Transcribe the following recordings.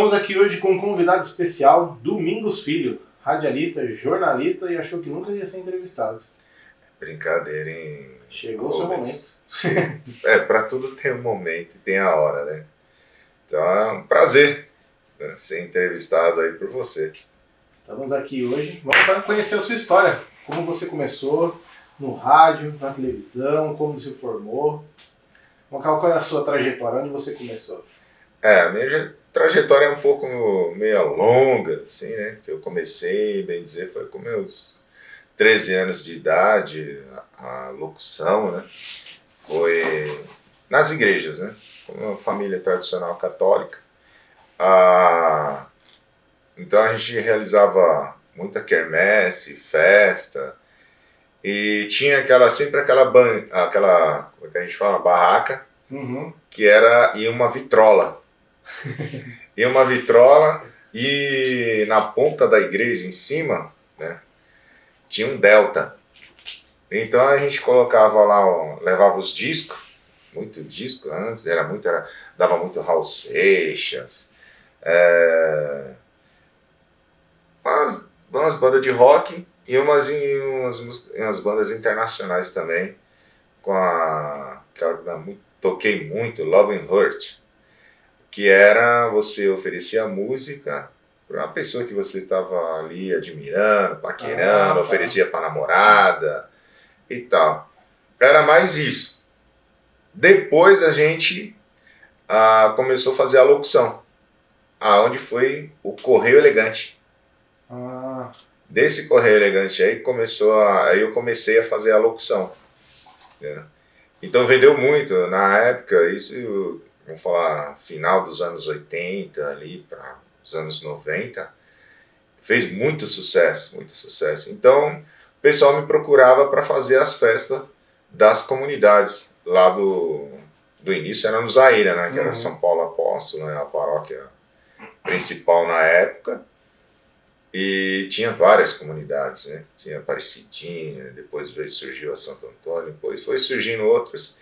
Estamos aqui hoje com um convidado especial, Domingos Filho, radialista, jornalista e achou que nunca ia ser entrevistado. Brincadeira, hein? Chegou o seu momento. Para tudo tem um momento e tem a hora, né? Então é um prazer, né, ser entrevistado aí por você. Estamos aqui hoje, vamos para conhecer a sua história. Como você começou no rádio, na televisão, como você se formou. Qual é a sua trajetória, onde você começou? A minha trajetória é um pouco meio longa, assim, né? Que eu comecei, bem dizer, foi com meus 13 anos de idade, a locução, né? Foi nas igrejas, né? Como uma família tradicional católica. Então a gente realizava muita quermesse, festa, e tinha sempre aquela, como é que a gente fala, barraca, que era uma vitrola. E uma vitrola, e na ponta da igreja, em cima, né, tinha um delta. Então a gente colocava lá, levava os discos, muito disco antes, dava muito Raul Seixas, umas bandas de rock e umas bandas internacionais também, toquei muito, Love and Hurt, que era, você oferecia música para uma pessoa que você estava ali admirando, paquerando, oferecia para namorada e tal. Era mais isso. Depois a gente começou a fazer a locução, aonde foi o Correio Elegante. Desse Correio Elegante aí aí eu comecei a fazer a locução, né? Então vendeu muito na época, isso, vamos falar, final dos anos 80 ali para os anos 90, fez muito sucesso, muito sucesso. Então o pessoal me procurava para fazer as festas das comunidades lá do início, era no Zaira, né, que era São Paulo Apóstolo, né, a paróquia principal na época. E tinha várias comunidades, né? Tinha Aparecidinha, depois surgiu a Santo Antônio, depois foi surgindo outras.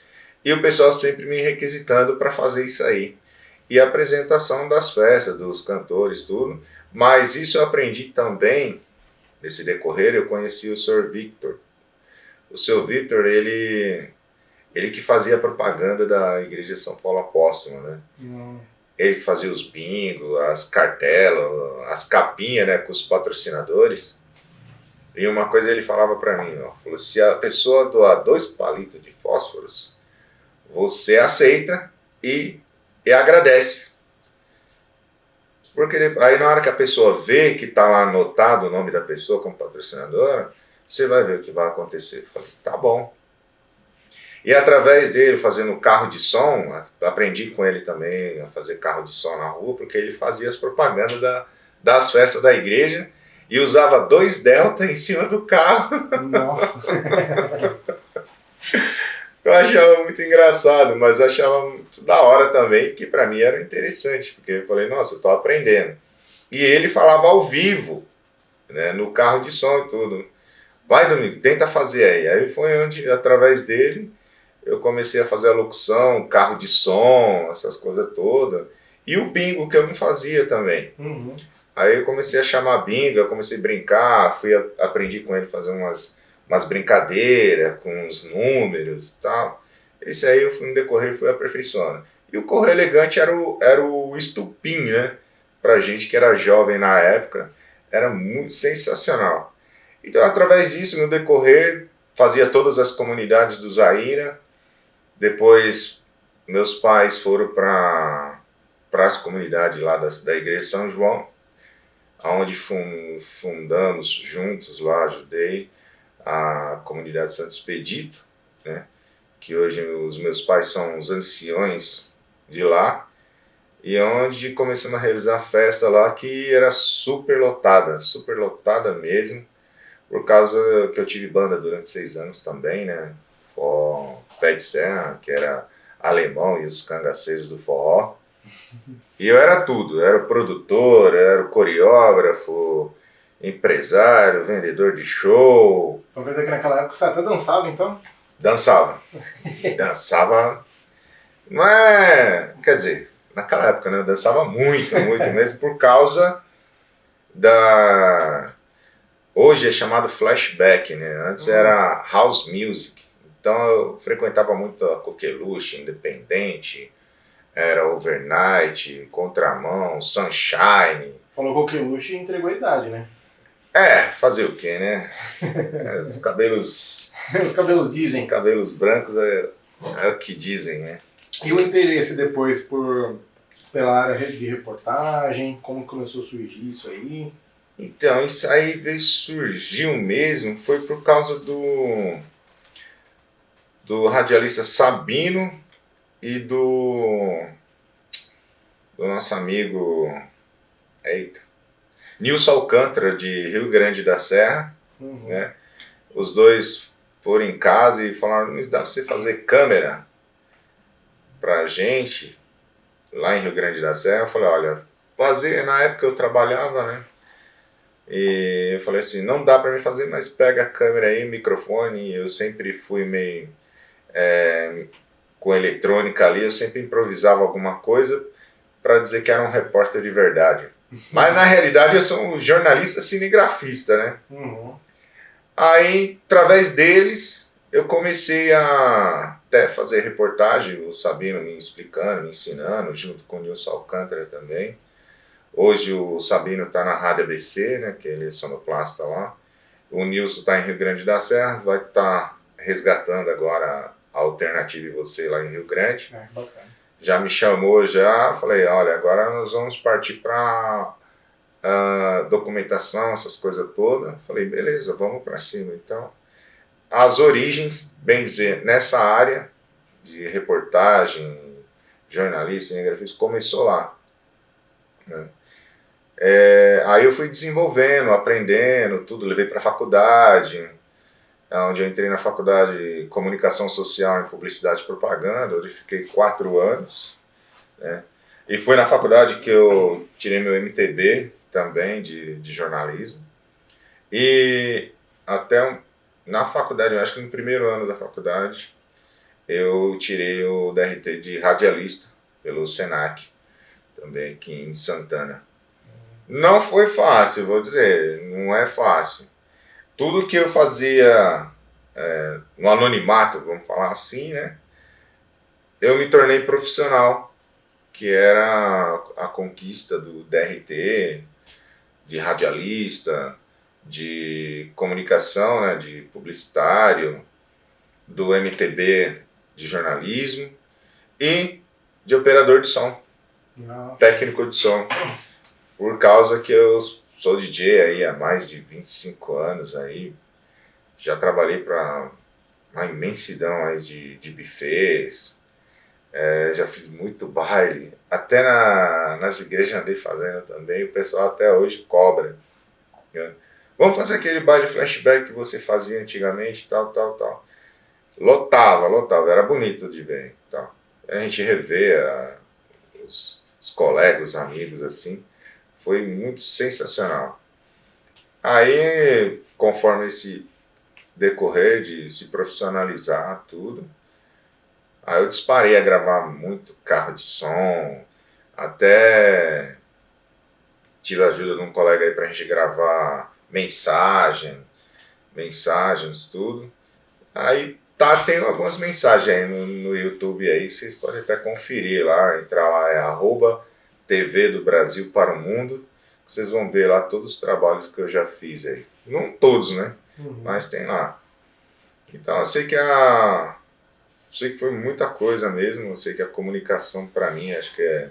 E o pessoal sempre me requisitando para fazer isso aí. E a apresentação das festas, dos cantores, tudo. Mas isso eu aprendi também, nesse decorrer, eu conheci o Sr. Victor. O Sr. Victor, ele que fazia a propaganda da Igreja de São Paulo Apóstolo, né? Ele que fazia os bingos, as cartelas, as capinhas, né, com os patrocinadores. E uma coisa ele falava para mim, falou, se a pessoa doar 2 palitos de fósforos, você aceita e agradece. Porque aí na hora que a pessoa vê que está lá anotado o nome da pessoa como patrocinadora, você vai ver o que vai acontecer. Eu falei, tá bom. E através dele, fazendo carro de som, aprendi com ele também a fazer carro de som na rua, porque ele fazia as propagandas das festas da igreja e usava 2 Delta em cima do carro. Nossa! Eu achava muito engraçado, mas eu achava muito da hora também, que para mim era interessante, porque eu falei, nossa, eu estou aprendendo. E ele falava ao vivo, né, no carro de som e tudo. Vai, Domingo, tenta fazer aí. Aí foi onde, através dele, eu comecei a fazer a locução, carro de som, essas coisas todas. E o bingo, que eu não fazia também. Aí eu comecei a chamar bingo, eu comecei a brincar, aprendi com ele a fazer umas brincadeiras com os números e tal. Esse aí, no decorrer, fui aperfeiçoando. E o Correio Elegante era o estupim, né? Pra gente que era jovem na época, era muito sensacional. Então, através disso, no decorrer, fazia todas as comunidades do Zaira. Depois, meus pais foram para as comunidades lá da Igreja São João, onde fundamos juntos lá, ajudei a comunidade Santo Expedito, né? Que hoje os meus pais são os anciões de lá, e onde começamos a realizar festa lá que era super lotada mesmo, por causa que eu tive banda durante 6 anos também, né? Pé de Serra, que era alemão e os cangaceiros do forró. E eu era tudo, eu era produtor, eu era coreógrafo, empresário, vendedor de show. Então quer dizer que naquela época você até dançava, então? Dançava. Dançava, não é, quer dizer, naquela época, né, eu dançava muito mesmo, por causa da... Hoje é chamado flashback, né? Antes era house music. Então eu frequentava muito a Coqueluche, Independente, era Overnight, Contramão, Sunshine. Falou Coqueluche e entregou a idade, né? Fazer o quê, né? Os cabelos... Os cabelos dizem. Os cabelos brancos é o que dizem, né? E o interesse depois pela área de reportagem, como começou a surgir isso aí? Então, isso aí surgiu mesmo, foi por causa do radialista Sabino e do nosso amigo Nilson Alcântara, de Rio Grande da Serra, né? Os dois foram em casa e falaram, não dá pra você fazer câmera pra gente, lá em Rio Grande da Serra. Eu falei, olha, na época eu trabalhava, né? E eu falei assim, não dá pra mim fazer, mas pega a câmera aí, o microfone. Eu sempre fui meio com eletrônica ali, eu sempre improvisava alguma coisa para dizer que era um repórter de verdade. Mas na realidade eu sou um jornalista cinegrafista, né? Aí, através deles, eu comecei a até fazer reportagem, o Sabino me explicando, me ensinando, junto com o Nilson Alcântara também. Hoje o Sabino está na Rádio ABC, né, que ele é sonoplasta lá. O Nilson está em Rio Grande da Serra, vai estar resgatando agora a Alternativa e Você lá em Rio Grande. Bacana. Já me chamou, falei, olha, agora nós vamos partir para documentação, essas coisas todas. Falei, beleza, vamos para cima. Então, as origens, bem dizer, nessa área de reportagem, jornalista, cinegrafista, começou lá, né? Aí eu fui desenvolvendo, aprendendo, tudo, levei para a faculdade, onde eu entrei na faculdade de Comunicação Social em Publicidade e Propaganda, onde fiquei 4 anos, né? E foi na faculdade que eu tirei meu MTB também de jornalismo. E até na faculdade, eu acho que no primeiro ano da faculdade, eu tirei o DRT de radialista pelo Senac, também aqui em Santana. Não foi fácil, vou dizer, não é fácil. Tudo que eu fazia no anonimato, vamos falar assim, né? Eu me tornei profissional, que era a conquista do DRT, de radialista, de comunicação, né, de publicitário, do MTB de jornalismo e de operador de som, técnico de som. Por causa que eu sou DJ aí há mais de 25 anos aí, já trabalhei para uma imensidão aí de buffets, já fiz muito baile, até nas igrejas andei fazendo também, o pessoal até hoje cobra, né? Vamos fazer aquele baile flashback que você fazia antigamente, tal. Lotava, era bonito de ver, tal. A gente revê os colegas, os amigos, assim, foi muito sensacional. Aí, conforme esse decorrer de se profissionalizar, tudo, aí eu disparei a gravar muito carro de som, até tive a ajuda de um colega aí pra gente gravar mensagens, tudo. Aí tem algumas mensagens aí no YouTube aí, vocês podem até conferir lá, entrar lá, @TV do Brasil para o Mundo, vocês vão ver lá todos os trabalhos que eu já fiz aí. Não todos, né? Mas tem lá. Então eu sei que foi muita coisa mesmo, eu sei que a comunicação para mim, acho que é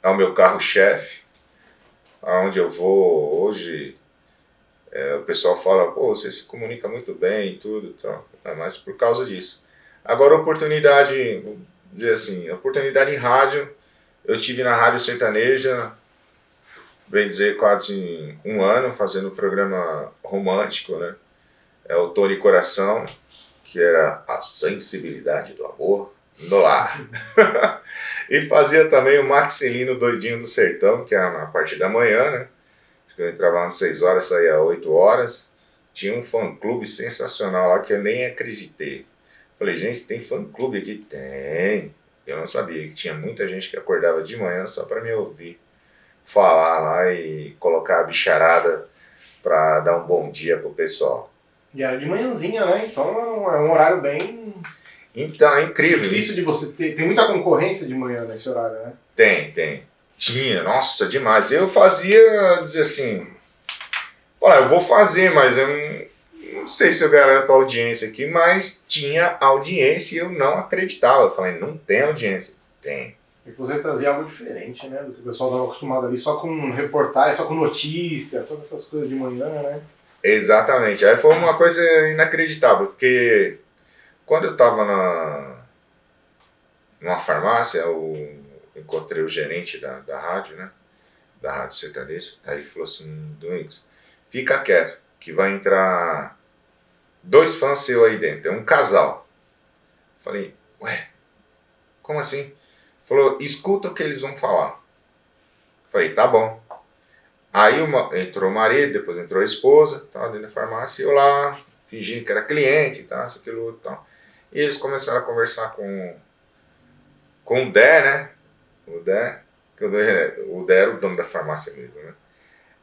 o meu carro-chefe, aonde eu vou hoje. O pessoal fala, pô, você se comunica muito bem e tudo, tal. Mas por causa disso. Agora, oportunidade, vou dizer assim, oportunidade em rádio, eu tive na Rádio Sertaneja, bem dizer, quase 1 ano, fazendo um programa romântico, né? É o Tony Coração, que era a sensibilidade do amor no lar. E fazia também o Maxilino Doidinho do Sertão, que era na parte da manhã, né? Eu entrava às 6 horas, saía às 8 horas. Tinha um fã-clube sensacional lá que eu nem acreditei. Falei, gente, tem fã-clube aqui? Tem. Eu não sabia que tinha muita gente que acordava de manhã só para me ouvir falar lá e colocar a bicharada para dar um bom dia pro pessoal. E era de manhãzinha, né? Então é um horário bem Então, é incrível. difícil de você ter. Tem muita concorrência de manhã nesse horário, né? Tem. Tinha, nossa, demais. Eu fazia, dizer assim, olha, eu vou fazer, mas eu não sei se eu garanto audiência aqui, mas tinha audiência e eu não acreditava. Eu falei, não tem audiência. Tem. E você trazia algo diferente, né? Do que o pessoal estava acostumado ali, só com reportagem, só com notícias, só com essas coisas de manhã, né? Exatamente. Aí foi uma coisa inacreditável, porque quando eu estava numa farmácia, eu encontrei o gerente da rádio, né? Da Rádio Sertaneja. Aí ele falou assim, Domingos, fica quieto, que vai entrar 2 fãs seus aí dentro, é um casal. Falei, ué, como assim? Falou, escuta o que eles vão falar. Falei, tá bom. Aí entrou o marido, depois entrou a esposa, tá, dentro da farmácia, e eu lá, fingindo que era cliente, tá, isso, aquilo, outro, tal. E eles começaram a conversar com o Dé, né? O Dé era o dono da farmácia mesmo, né?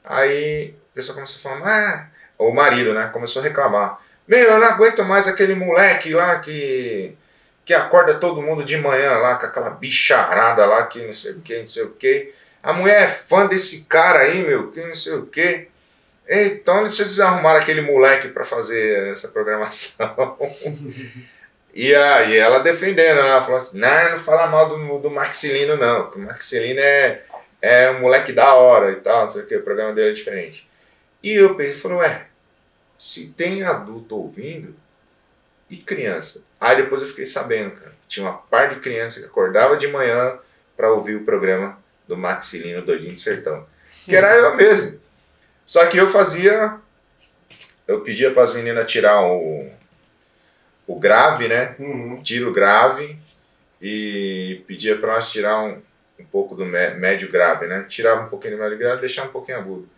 Aí o pessoal começou a falar, o marido, né? Começou a reclamar. Meu, eu não aguento mais aquele moleque lá que acorda todo mundo de manhã lá, com aquela bicharada lá, que não sei o que, não sei o que. A mulher é fã desse cara aí, meu, que não sei o que. Então vocês arrumaram aquele moleque pra fazer essa programação. E aí ela defendendo, né? Ela falou assim, não fala mal do Maxilino não, que o Maxilino é um moleque da hora e tal, não sei o que, o programa dele é diferente. E eu pensei, falei, ué, se tem adulto ouvindo, e criança? Aí depois eu fiquei sabendo, cara, que tinha uma par de criança que acordava de manhã para ouvir o programa do Maxilino Doidinho do Sertão. Que era eu mesmo. Só que eu pedia para as meninas tirar o grave, né? Tira o grave e pedia para elas tirar um pouco do médio grave, né? Tirava um pouquinho do médio grave e deixava um pouquinho agudo.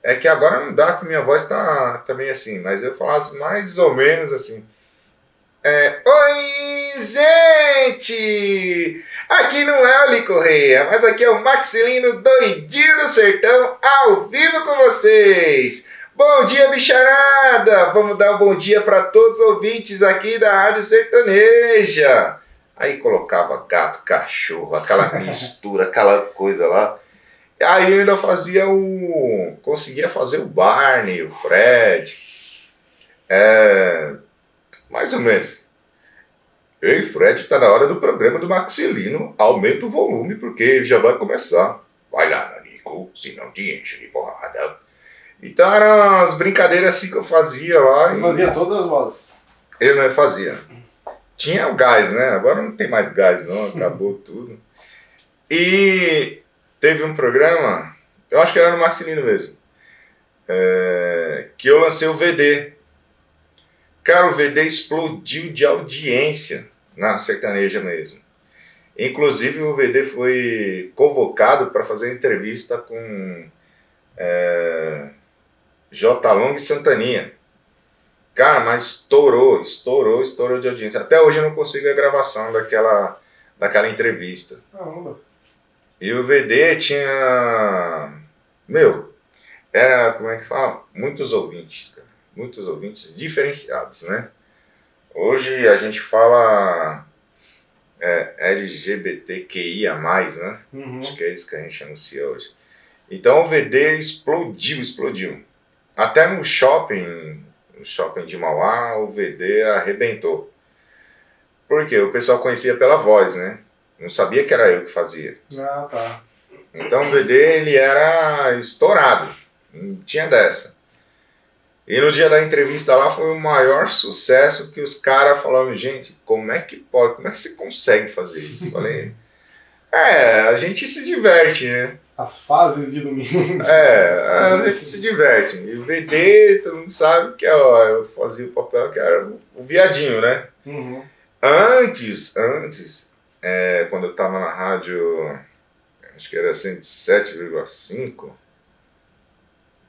É que agora não dá, que minha voz tá bem assim, mas eu falasse mais ou menos assim. Oi, gente! Aqui não é o Li Correia, mas aqui é o Maxilino Doidinho do Sertão, ao vivo com vocês! Bom dia, bicharada! Vamos dar um bom dia para todos os ouvintes aqui da Rádio Sertaneja! Aí colocava gato, cachorro, aquela mistura, aquela coisa lá. Aí eu ainda conseguia fazer o Barney, o Fred. Mais ou menos. Ei, Fred, tá na hora do programa do Maxilino. Aumenta o volume, porque já vai começar. Vai lá, Nanico, senão te enche de porrada. Então eram as brincadeiras assim que eu fazia lá. Você fazia todas as vozes? Eu não fazia. Tinha o gás, né? Agora não tem mais gás, não. Acabou tudo. E teve um programa, eu acho que era no Maxilino mesmo, que eu lancei o VD. Cara, o VD explodiu de audiência na sertaneja mesmo. Inclusive o VD foi convocado para fazer entrevista com J. Long e Santaninha. Cara, mas estourou de audiência. Até hoje eu não consigo a gravação daquela entrevista. Caramba. E o VD tinha... era, como é que fala? Muitos ouvintes, cara. Muitos ouvintes diferenciados, né? Hoje a gente fala LGBTQIA+, né? Acho que é isso que a gente anuncia hoje. Então o VD explodiu. Até no shopping de Mauá, o VD arrebentou. Por quê? O pessoal conhecia pela voz, né? Não sabia que era eu que fazia. Ah, tá. Então o VD, ele era estourado. Não tinha dessa. E no dia da entrevista lá foi o maior sucesso, que os caras falaram, gente, como é que pode? Como é que você consegue fazer isso? Eu falei, a gente se diverte, né? As fases de domingo. A gente se diverte. E o VD, todo mundo sabe que eu fazia o papel que era o viadinho, né? Antes, quando eu tava na rádio, acho que era 107,5,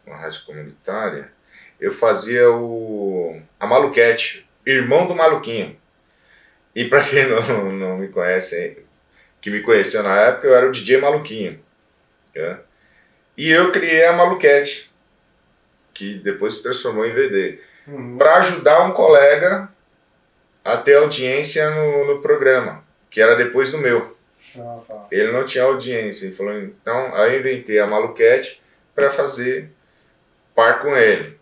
uma rádio comunitária, eu fazia a Maluquete, irmão do Maluquinho. E para quem não me conhece, que me conheceu na época, eu era o DJ Maluquinho. Né? E eu criei a Maluquete, que depois se transformou em VD, para ajudar um colega a ter audiência no programa, que era depois do meu. Ele não tinha audiência, ele falou, então aí eu inventei a Maluquete para fazer par com ele.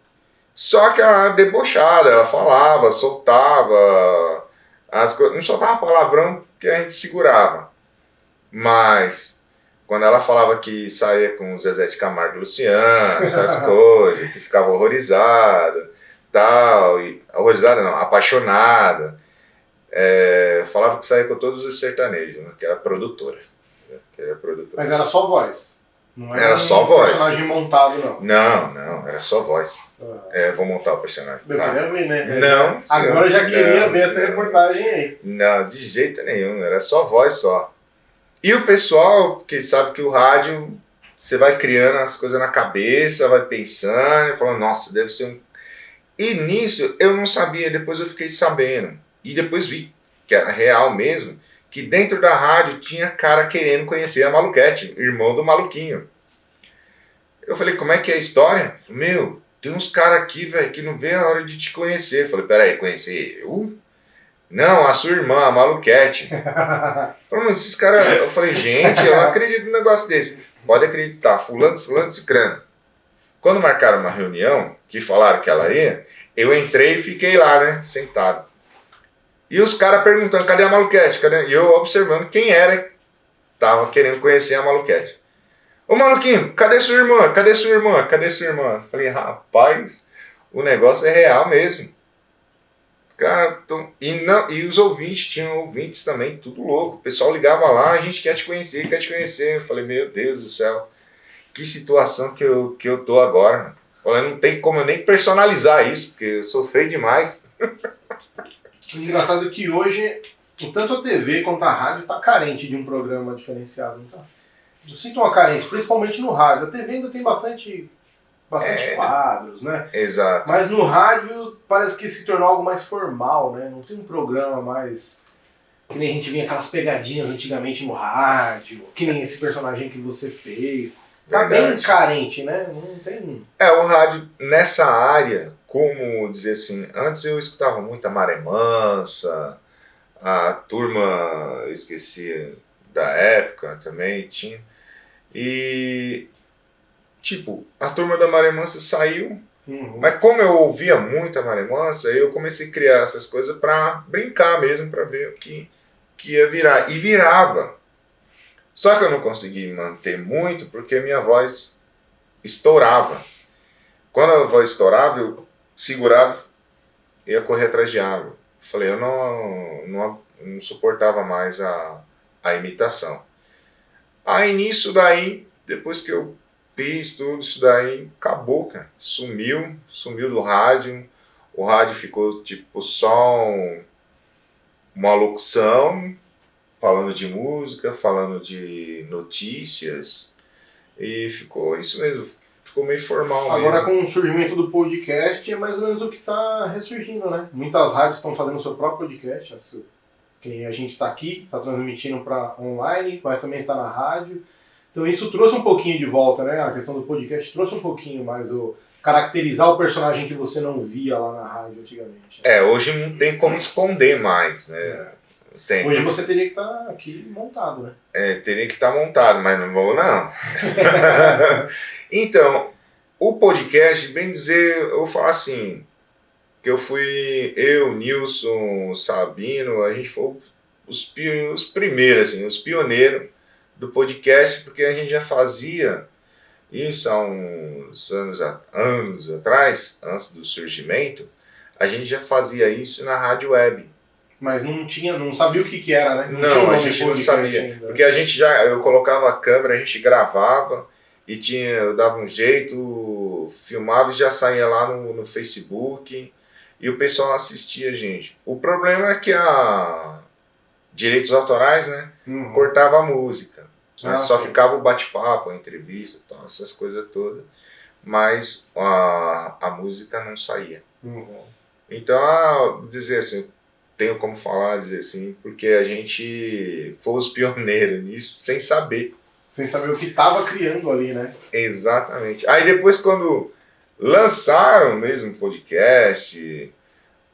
Só que ela debochada, ela falava, soltava, as coisas, não soltava palavrão que a gente segurava. Mas quando ela falava que saía com o Zezé de Camargo e Luciano, essas coisas, que ficava horrorizada, tal, e horrorizada não, apaixonada, falava que saía com todos os sertanejos, né, que era produtora. Mas era só voz? Não era só voz. Personagem montado, não? Não, era só voz. Vou montar o personagem. Eu queria ver, né? Não. Agora eu já queria ver essa reportagem aí. Não, de jeito nenhum, era só voz só. E o pessoal, que sabe que o rádio, você vai criando as coisas na cabeça, vai pensando, falando, nossa, deve ser um... E nisso eu não sabia, depois eu fiquei sabendo. E depois vi, que era real mesmo, que dentro da rádio tinha cara querendo conhecer a Maluquete, irmão do Maluquinho. Eu falei, como é que é a história? Meu, tem uns caras aqui, velho, que não vê a hora de te conhecer. Eu falei, peraí, conhecer eu? Não, a sua irmã, a Maluquete. Falei, mas esses caras... Eu falei, gente, eu não acredito num negócio desse. Pode acreditar, fulano, cicrano. Quando marcaram uma reunião, que falaram que ela ia, eu entrei e fiquei lá, né, sentado. E os caras perguntando, cadê a Maluquete? Cadê? E eu observando quem era que tava querendo conhecer a Maluquete. Ô Maluquinho, cadê sua irmã? Cadê sua irmã? Cadê sua irmã? Falei, rapaz, o negócio é real mesmo. Cara, e os ouvintes, tinham ouvintes também, tudo louco. O pessoal ligava lá, a gente quer te conhecer, quer te conhecer. Eu falei, meu Deus do céu, que situação que eu tô agora. Falei, não tem como eu nem personalizar isso, porque eu sou feio demais. O engraçado é que hoje, tanto a TV quanto a rádio tá carente de um programa diferenciado. Então, eu sinto uma carência, principalmente no rádio. A TV ainda tem bastante quadros, né? Exato. Mas no rádio parece que se tornou algo mais formal, né? Não tem um programa mais... Que nem a gente via aquelas pegadinhas antigamente no rádio, que nem esse personagem que você fez. Tá bem carente, né? Não tem... O rádio nessa área, como dizer assim, antes eu escutava muito a Maré Mansa, a turma, eu esqueci da época também, tinha. E, tipo, a turma da Maré Mansa saiu, mas como eu ouvia muito a Maré Mansa, eu comecei a criar essas coisas pra brincar mesmo, pra ver o que ia virar. E virava. Só que eu não consegui manter muito porque a minha voz estourava. Quando a voz estourava, eu segurava e ia correr atrás de água. Falei, eu não suportava mais a imitação. Aí nisso daí, depois que eu fiz tudo isso daí, acabou, cara. Sumiu do rádio. O rádio ficou tipo só uma locução, falando de música, falando de notícias, e ficou isso mesmo, ficou meio formal Agora, mesmo. com o surgimento do podcast, é mais ou menos o que está ressurgindo, né? Muitas rádios estão fazendo o seu próprio podcast, que a gente está aqui, está transmitindo para online, mas também está na rádio. Então isso trouxe um pouquinho de volta, né? A questão do podcast trouxe um pouquinho mais caracterizar o personagem que você não via lá na rádio antigamente. Hoje não tem como esconder mais, né? Tem. Hoje você teria que estar aqui montado, né? Teria que estar montado, mas não vou não. Então, o podcast, bem dizer, eu vou falar assim, que eu, Nilson, Sabino, a gente foi os primeiros, assim, os pioneiros do podcast, porque a gente já fazia isso há uns anos atrás, antes do surgimento, a gente já fazia isso na rádio web. Mas não sabia o que era, né? Não, a gente não sabia. Ainda. Porque eu colocava a câmera, a gente gravava e eu dava um jeito, filmava e já saía lá no Facebook e o pessoal assistia a gente. O problema é que direitos autorais, né? Cortava a música. Né? Só ficava o bate-papo, a entrevista, tal, essas coisas todas. Mas a música não saía. Então, dizer assim, tenho como falar, dizer assim, porque a gente foi os pioneiros nisso, sem saber. Sem saber o que estava criando ali, né? Exatamente. Aí depois, quando lançaram mesmo o podcast,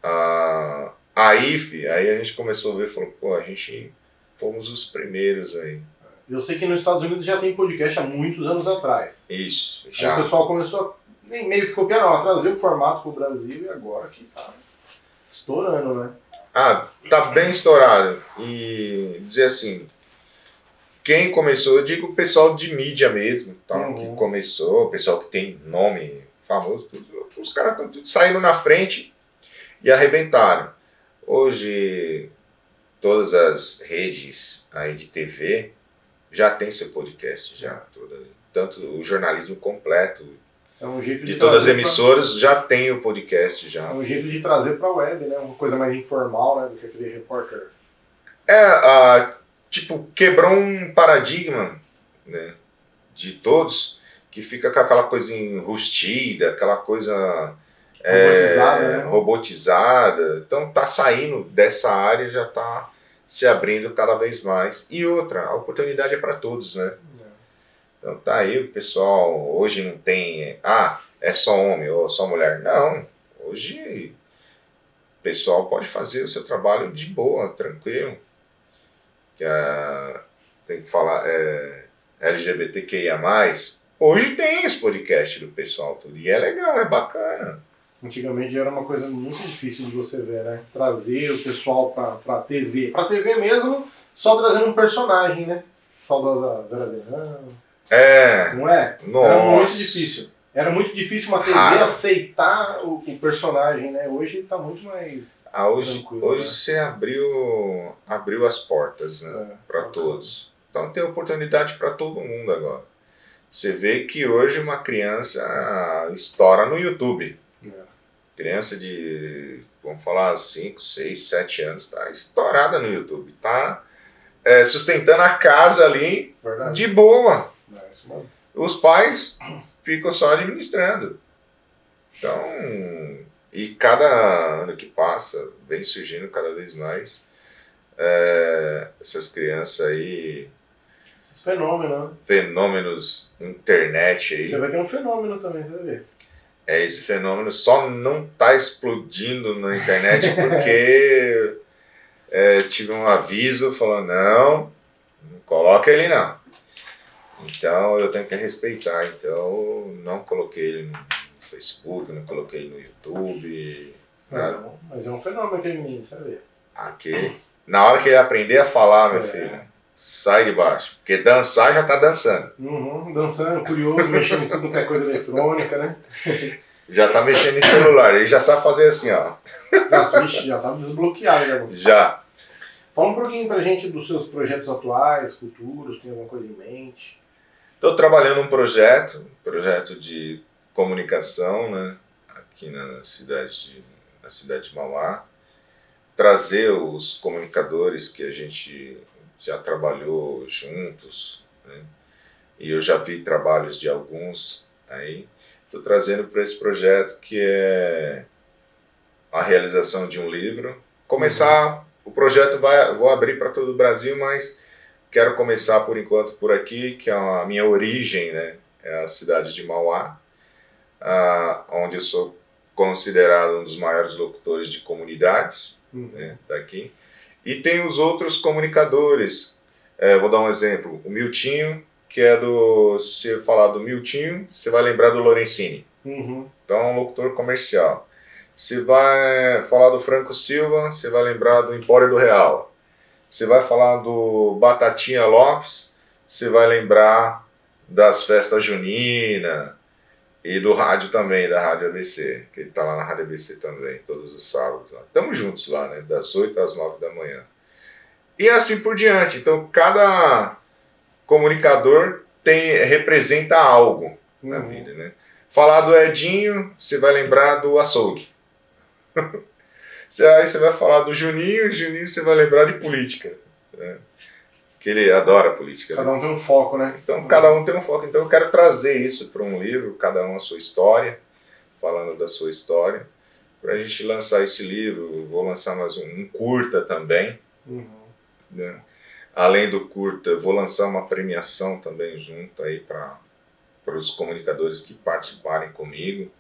a IFE, aí a gente começou a ver e falou, pô, a gente fomos os primeiros aí. Eu sei que nos Estados Unidos já tem podcast há muitos anos atrás. Isso, Aí já. o pessoal começou nem meio que copiar, não, a trazer o formato pro Brasil e agora que tá estourando, né? Ah, tá bem estourado. E dizer assim, quem começou, eu digo o pessoal de mídia mesmo, tá? Que começou, o pessoal que tem nome famoso, tudo, os caras estão tudo saindo na frente e arrebentaram. Hoje, todas as redes aí de TV já tem seu podcast, já. Tanto o jornalismo completo É um jeito de todas as emissoras já tem o podcast já. É um jeito de trazer pra web, né? Uma coisa mais informal, né? Do que aquele repórter. Tipo, quebrou um paradigma, né, de todos, que fica com aquela coisa enrustida, aquela coisa Robotizada, né? robotizada. Então tá saindo dessa área, já tá se abrindo cada vez mais. E outra, a oportunidade é para todos, né? Então tá aí, o pessoal hoje não tem, é só homem ou só mulher. Não, hoje o pessoal pode fazer o seu trabalho de boa, tranquilo. Tem que falar LGBTQIA+. Hoje tem esse podcast do pessoal, tudo, e é legal, é bacana. Antigamente era uma coisa muito difícil de você ver, né? Trazer o pessoal pra TV. Pra TV mesmo, só trazendo um personagem, né? Saudosa Vera Verão. Não é? Nossa. Era muito difícil. Era muito difícil uma TV aceitar o personagem, né? Hoje tá muito mais tranquilo. Hoje né? você abriu as portas, né, para todos. Então tem oportunidade para todo mundo agora. Você vê que hoje uma criança estoura no YouTube. Criança de, vamos falar, 5, 6, 7 anos, tá estourada no YouTube. Tá sustentando a casa ali. Verdade. De boa. Os pais ficam só administrando. Então, e cada ano que passa, vem surgindo cada vez mais essas crianças aí. Esses fenômenos, né? Fenômenos, internet aí. Você vai ter um fenômeno também, você vai ver. Esse fenômeno só não tá explodindo na internet porque tive um aviso falando, não coloca ele não. Então eu tenho que respeitar, então não coloquei ele no Facebook, não coloquei ele no YouTube. Mas é um fenômeno aquele menino, você vai ver. Aqui, na hora que ele aprender a falar, meu filho, sai de baixo. Porque dançar já tá dançando. Dançando, curioso, mexendo em tudo que é coisa eletrônica, né? Já tá mexendo em celular, ele já sabe fazer assim, ó. Já sabe desbloquear, né? Já. Fala um pouquinho pra gente dos seus projetos atuais, futuros, tem alguma coisa em mente? Estou trabalhando um projeto de comunicação, né, aqui na cidade de Mauá. Trazer os comunicadores que a gente já trabalhou juntos, né, e eu já vi trabalhos de alguns aí. Estou trazendo para esse projeto que é a realização de um livro. O projeto vou abrir para todo o Brasil, mas quero começar por enquanto por aqui, que é a minha origem, né? É a cidade de Mauá, onde eu sou considerado um dos maiores locutores de comunidades, né, daqui. E tem os outros comunicadores. Vou dar um exemplo. O Miltinho, que se eu falar do Miltinho, você vai lembrar do Lorenzini. Então é um locutor comercial. Se vai falar do Franco Silva, você vai lembrar do Empório do Real. Você vai falar do Batatinha Lopes, você vai lembrar das festas juninas e do rádio também, da Rádio ABC, que ele está lá na Rádio ABC também, todos os sábados. Estamos juntos lá, né? Das 8 às 9 da manhã. E assim por diante. Então, cada comunicador representa algo na vida, né? Falar do Edinho, você vai lembrar do açougue. Aí você vai falar do Juninho você vai lembrar de política, né? Que ele adora política. Cada um tem um foco, né? Então, cada um tem um foco. Então, eu quero trazer isso para um livro, cada um a sua história, falando da sua história, para a gente lançar esse livro. Vou lançar mais um curta também, né? Além do curta, vou lançar uma premiação também junto aí para os comunicadores que participarem comigo,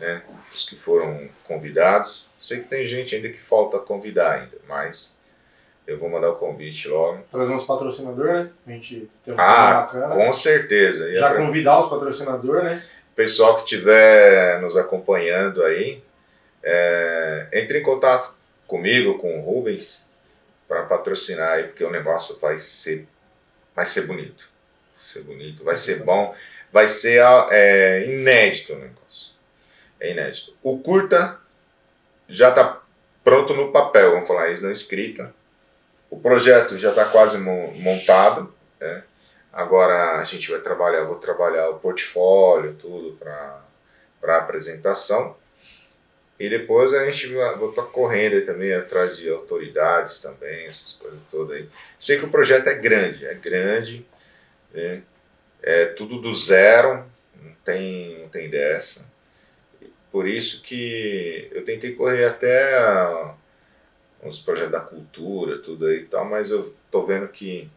né? Os que foram convidados. Sei que tem gente ainda que falta convidar ainda, mas eu vou mandar o convite logo. Trazer uns patrocinadores, né? A gente tem um bacana. Com certeza. Já convidar os patrocinadores, né? Pessoal que estiver nos acompanhando aí, entre em contato comigo, com o Rubens, para patrocinar aí, porque o negócio vai ser bonito. Vai ser bom, vai ser inédito o negócio. É inédito. O curta já está pronto no papel, vamos falar isso, na escrita. O projeto já está quase montado, né? Agora a gente vou trabalhar o portfólio, tudo para apresentação. E depois vou estar correndo aí também atrás de autoridades também, essas coisas todas aí. Sei que o projeto é grande, né? É tudo do zero, não tem dessa. Por isso que eu tentei correr até uns projetos da cultura, tudo aí e tal, mas eu tô vendo que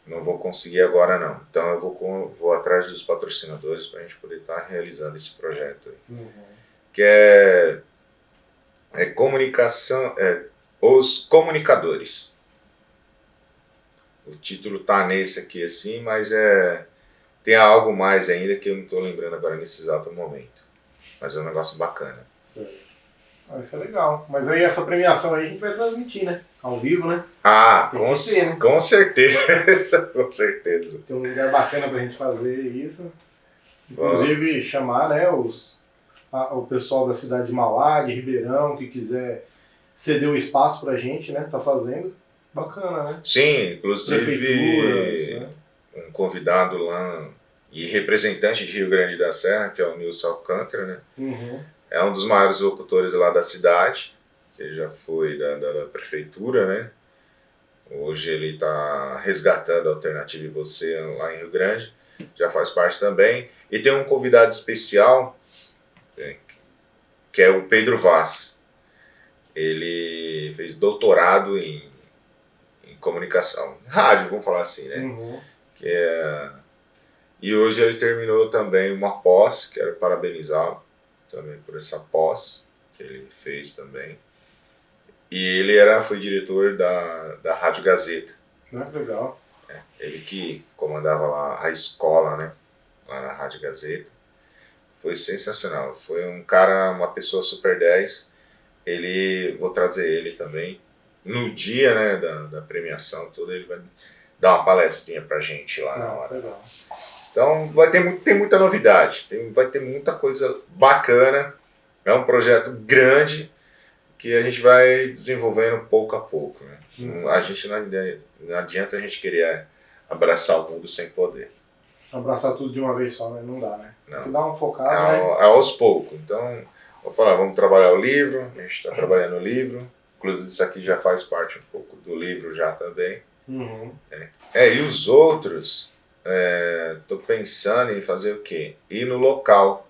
não vou conseguir agora não. Então eu vou atrás dos patrocinadores para a gente poder estar realizando esse projeto aí. Que é comunicação, os comunicadores. O título tá nesse aqui assim, mas tem algo mais ainda que eu não estou lembrando agora nesse exato momento. Mas é um negócio bacana. Certo. Isso é legal. Mas aí essa premiação aí a gente vai transmitir, né? Ao vivo, né? Com certeza. Com certeza. Tem um lugar bacana pra gente fazer isso. Inclusive chamar, né, o pessoal da cidade de Mauá, de Ribeirão, que quiser ceder o espaço pra gente, né? Tá fazendo. Bacana, né? Sim, inclusive né? Um convidado lá e representante de Rio Grande da Serra, que é o Nilson Alcântara, né? É um dos maiores locutores lá da cidade, que já foi da prefeitura, né? Hoje ele está resgatando a Alternativa e Você lá em Rio Grande, já faz parte também. E tem um convidado especial, que é o Pedro Vaz. Ele fez doutorado em comunicação, rádio, vamos falar assim, né? E hoje ele terminou também uma pós, quero parabenizá-lo também por essa pós que ele fez também. E ele foi diretor da Rádio Gazeta. Legal. Ele que comandava lá a escola, né? Lá na Rádio Gazeta. Foi sensacional. Foi um cara, uma pessoa super 10. Vou trazer ele também. No dia, né, da premiação toda, ele vai dar uma palestrinha pra gente lá na hora. Legal. Então tem muita novidade, vai ter muita coisa bacana. É um projeto grande que a gente vai desenvolvendo pouco a pouco, né? A gente não adianta a gente querer abraçar o mundo sem poder. Abraçar tudo de uma vez só, né? Não dá, né? Não. Tem que dar uma focada, né? Aos poucos. Então, vamos trabalhar o livro, a gente está trabalhando o livro. Inclusive isso aqui já faz parte um pouco do livro já também. E os outros, tô pensando em fazer o quê? Ir no local.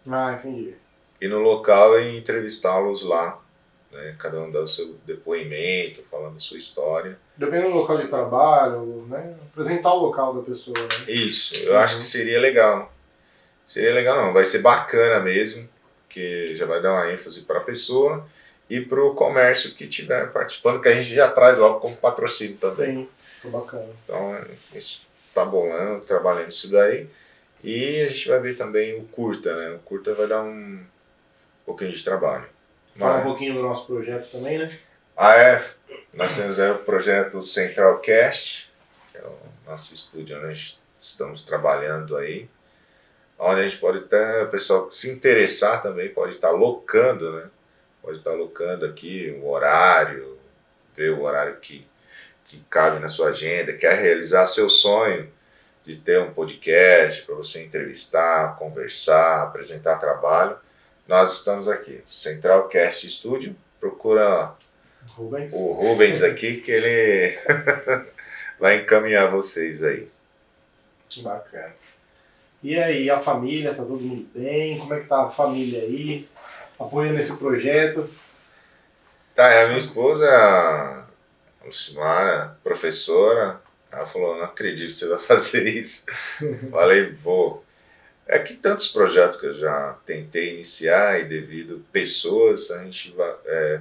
Entendi. Ir no local e entrevistá-los lá. Né? Cada um dá o seu depoimento, falando a sua história. Dependendo do local de trabalho, né? Apresentar o local da pessoa, né? Isso, eu acho que seria legal. Seria legal não, vai ser bacana mesmo, porque já vai dar uma ênfase para a pessoa e para o comércio que estiver participando, que a gente já traz logo como patrocínio também. Sim, bacana. Então, isso tá bolando, trabalhando isso daí. E a gente vai ver também o curta, né? O curta vai dar um pouquinho de trabalho. Fala um pouquinho do nosso projeto também, né? Nós temos aí o projeto Centralcast, que é o nosso estúdio onde nós estamos trabalhando aí. Onde a gente pode até, o pessoal que se interessar também pode estar locando, né? Pode estar locando aqui o horário, ver o horário que cabe na sua agenda, quer realizar seu sonho de ter um podcast para você entrevistar, conversar, apresentar trabalho. Nós estamos aqui, Centralcast Studio, procura o Rubens aqui que ele vai encaminhar vocês aí. Bacana. E aí, a família, tá todo mundo bem? Como é que tá a família aí? apoiando esse projeto. Tá, a minha esposa, a Lucimara, professora, ela falou, não acredito que você vai fazer isso. Falei, vou. É que tantos projetos que eu já tentei iniciar e devido a pessoas, a gente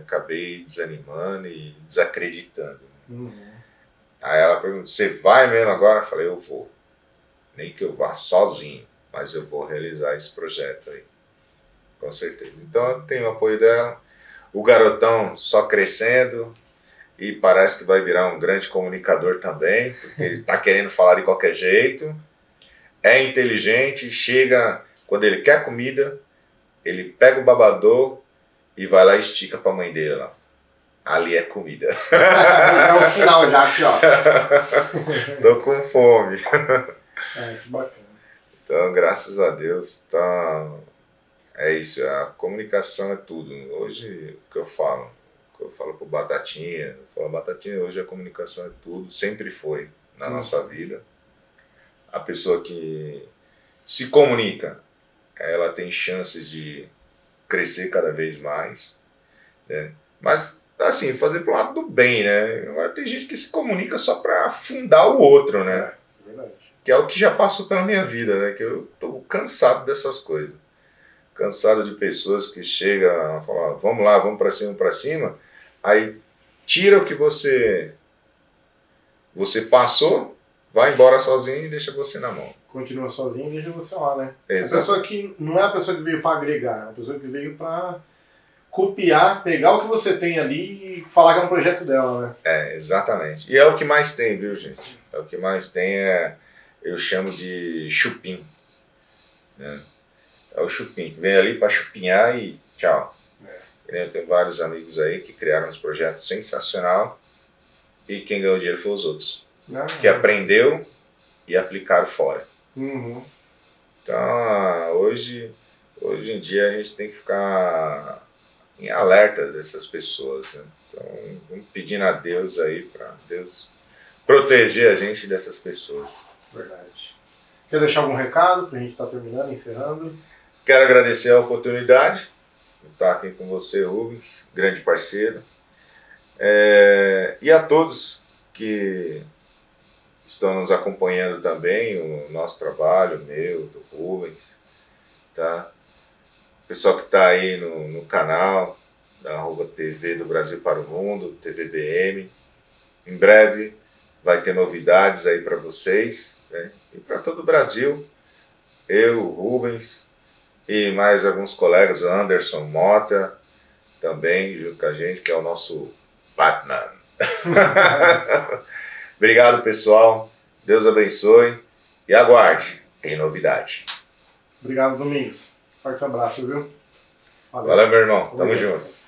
acabei desanimando e desacreditando. Uhum. Aí ela perguntou, você vai mesmo agora? Eu falei, eu vou. Nem que eu vá sozinho, mas eu vou realizar esse projeto aí. Com certeza. Então eu tenho o apoio dela. O garotão só crescendo e parece que vai virar um grande comunicador também, porque ele está querendo falar de qualquer jeito. É inteligente, chega quando ele quer comida, ele pega o babador e vai lá e estica para a mãe dele lá. Ali é comida. Já é o final já aqui, ó. Tô com fome. Que bacana. Então, graças a Deus, tá... É isso, a comunicação é tudo. Hoje, o que eu falo pro Batatinha, Batatinha, hoje a comunicação é tudo, sempre foi na nossa vida. A pessoa que se comunica, ela tem chances de crescer cada vez mais, né? Mas, assim, fazer pro lado do bem, né? Agora tem gente que se comunica só para afundar o outro, né? É verdade. Que é o que já passou pela minha vida, né? Que eu tô cansado dessas coisas. Cansado de pessoas que chegam a falar, vamos lá, vamos para cima, aí tira o que você passou, vai embora sozinho e deixa você na mão. Continua sozinho e deixa você lá, né? Exato. A pessoa que não é a pessoa que veio para agregar, é a pessoa que veio para copiar, pegar o que você tem ali e falar que é um projeto dela, né? É, exatamente. E é o que mais tem, viu, gente? É o que mais tem, eu chamo de chupim, né? É o chupim, que vem ali para chupinhar e tchau. Eu tenho vários amigos aí que criaram uns projetos sensacional e quem ganhou dinheiro foi os outros. Que aprendeu e aplicaram fora. Uhum. Então, hoje em dia a gente tem que ficar em alerta dessas pessoas, né? Então, vamos pedindo a Deus aí para Deus proteger a gente dessas pessoas. Verdade. Quer deixar algum recado pra gente estar terminando, encerrando? Quero agradecer a oportunidade de estar aqui com você, Rubens, grande parceiro. E a todos que estão nos acompanhando também, o nosso trabalho, o meu, do Rubens, tá? O pessoal que está aí no canal, da @TV do Brasil para o Mundo, TVBM. Em breve vai ter novidades aí para vocês, né? E para todo o Brasil. Eu, o Rubens e mais alguns colegas, Anderson Mota, também junto com a gente, que é o nosso Batman. Obrigado, pessoal. Deus abençoe e aguarde. Tem novidade. Obrigado, Domingos. Forte abraço, viu? Valeu, meu irmão. Tamo junto.